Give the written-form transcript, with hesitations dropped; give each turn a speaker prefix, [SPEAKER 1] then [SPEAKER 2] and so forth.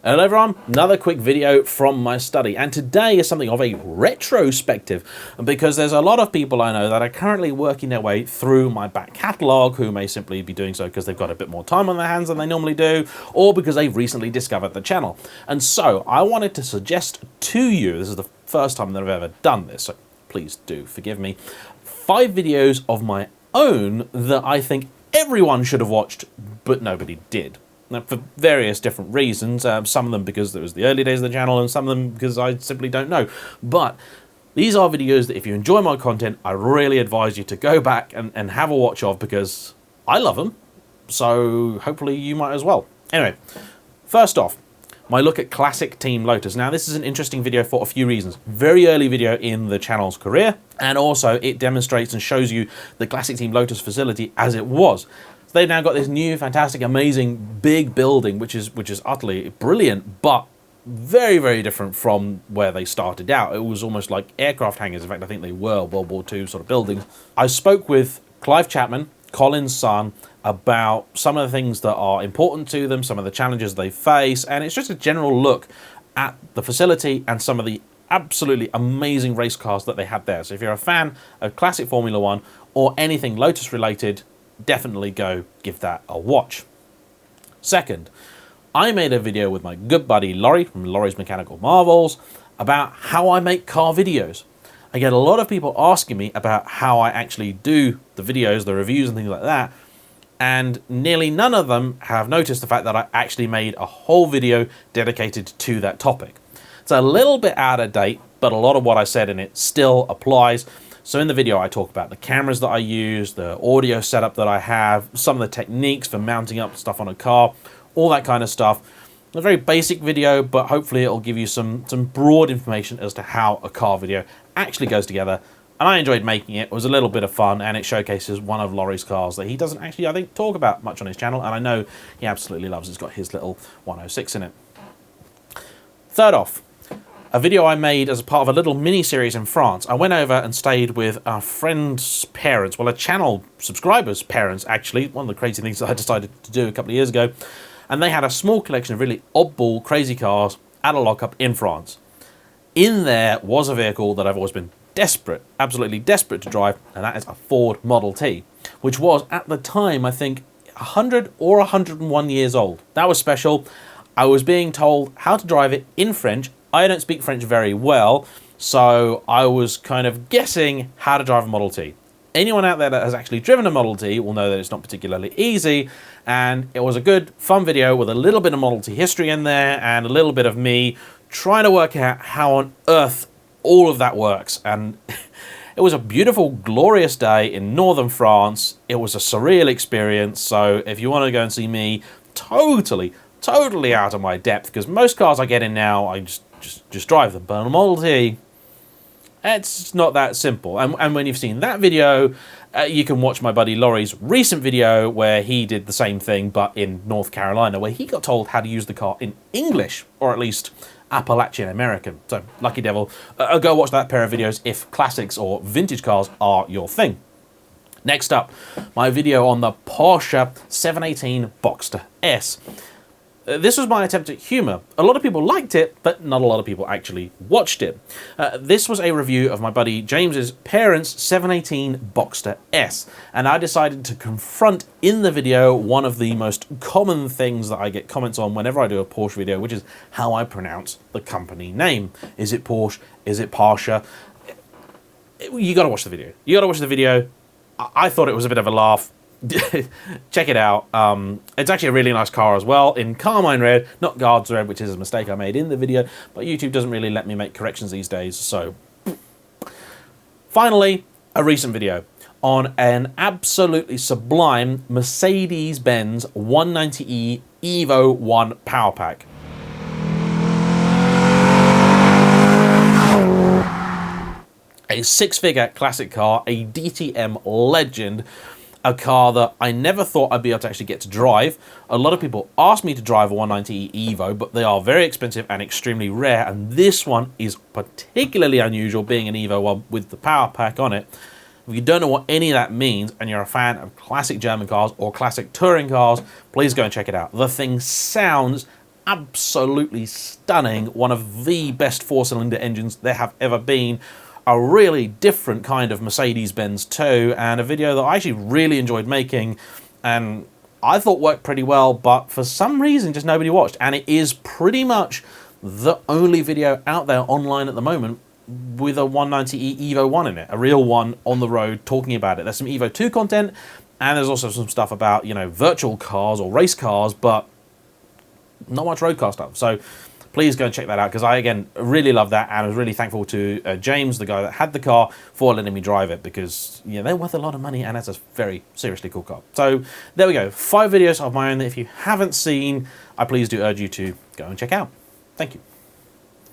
[SPEAKER 1] Hello everyone, another quick video from my study, and today is something of a retrospective because there's a lot of people I know that are currently working their way through my back catalogue who may simply be doing so because they've got a bit more time on their hands than they normally do, or because they've recently discovered the channel. And so I wanted to suggest to you, this is the first time that I've ever done this, so please do forgive me, 5 videos of my own that I think everyone should have watched but nobody did. Now, for various different reasons, some of them because it was the early days of the channel and some of them because I simply don't know. But these are videos that if you enjoy my content, I really advise you to go back and have a watch of because I love them. So hopefully you might as well. Anyway, first off, my look at classic Team Lotus. Now, this is an interesting video for a few reasons. Very early video in the channel's career, and also it demonstrates and shows you the classic Team Lotus facility as it was. They've now got this new, fantastic, amazing, big building, which is utterly brilliant, but very, very different from where they started out. It was almost like aircraft hangars. In fact, I think they were World War II sort of buildings. I spoke with Clive Chapman, Colin's son, about some of the things that are important to them, some of the challenges they face, and it's just a general look at the facility and some of the absolutely amazing race cars that they had there. So if you're a fan of classic Formula One or anything Lotus related, definitely go give that a watch. Second, I made a video with my good buddy Laurie from Laurie's Mechanical Marvels about how I make car videos. I get a lot of people asking me about how I actually do the videos, the reviews and things like that, and nearly none of them have noticed the fact that I actually made a whole video dedicated to that topic. It's a little bit out of date, but a lot of what I said in it still applies. So in the video, I talk about the cameras that I use, the audio setup that I have, some of the techniques for mounting up stuff on a car, all that kind of stuff. A very basic video, but hopefully it'll give you some broad information as to how a car video actually goes together. And I enjoyed making it. It was a little bit of fun, and it showcases one of Laurie's cars that he doesn't actually, I think, talk about much on his channel, and I know he absolutely loves. It's got his little 106 in it. Third off, a video I made as a part of a little mini-series in France. I went over and stayed with a friend's parents, well, a channel subscriber's parents, actually. One of the crazy things that I decided to do a couple of years ago. And they had a small collection of really oddball, crazy cars at a lockup in France. In there was a vehicle that I've always been desperate, absolutely desperate to drive, and that is a Ford Model T, which was, at the time, I think, 100 or 101 years old. That was special. I was being told how to drive it in French. I don't speak French very well, so I was kind of guessing how to drive a Model T. Anyone out there that has actually driven a Model T will know that it's not particularly easy, and it was a good, fun video with a little bit of Model T history in there and a little bit of me trying to work out how on earth all of that works. And it was a beautiful, glorious day in northern France. It was a surreal experience, so if you want to go and see me totally out of my depth, because most cars I get in now, I just drive them, but a Model T, it's not that simple. And when you've seen that video, you can watch my buddy Laurie's recent video where he did the same thing, but in North Carolina, where he got told how to use the car in English, or at least Appalachian American. So, lucky devil. Go watch that pair of videos if classics or vintage cars are your thing. Next up, my video on the Porsche 718 Boxster S. This was my attempt at humour. A lot of people liked it, but not a lot of people actually watched it. This was a review of my buddy James's parents' 718 Boxster S, and I decided to confront in the video one of the most common things that I get comments on whenever I do a Porsche video, which is how I pronounce the company name. Is it Porsche? Is it Porsche? You gotta watch the video. You gotta watch the video. I thought it was a bit of a laugh. Check it out. It's actually a really nice car as well, in Carmine Red, not Guards Red, which is a mistake I made in the video, but YouTube doesn't really let me make corrections these days, so. Finally, a recent video on an absolutely sublime Mercedes-Benz 190e Evo I Power Pack. A 6-figure classic car, a DTM legend, a car that I never thought I'd be able to actually get to drive. A lot of people ask me to drive a 190e Evo, but they are very expensive and extremely rare, and this one is particularly unusual, being an Evo with the power pack on it. If you don't know what any of that means, and you're a fan of classic German cars or classic touring cars, please go and check it out. The thing sounds absolutely stunning, one of the best 4-cylinder engines there have ever been. A really different kind of Mercedes-Benz too, and a video that I actually really enjoyed making, and I thought worked pretty well, but for some reason just nobody watched. And it is pretty much the only video out there online at the moment with a 190e Evo I in it, a real one on the road talking about it. There's some Evo II content, and there's also some stuff about, you know, virtual cars or race cars, but not much road car stuff. So please go and check that out, because I, again, really love that, and I was really thankful to James, the guy that had the car, for letting me drive it, because, you know, they're worth a lot of money, and it's a very seriously cool car. So there we go, 5 videos of my own that if you haven't seen, I please do urge you to go and check out. Thank you.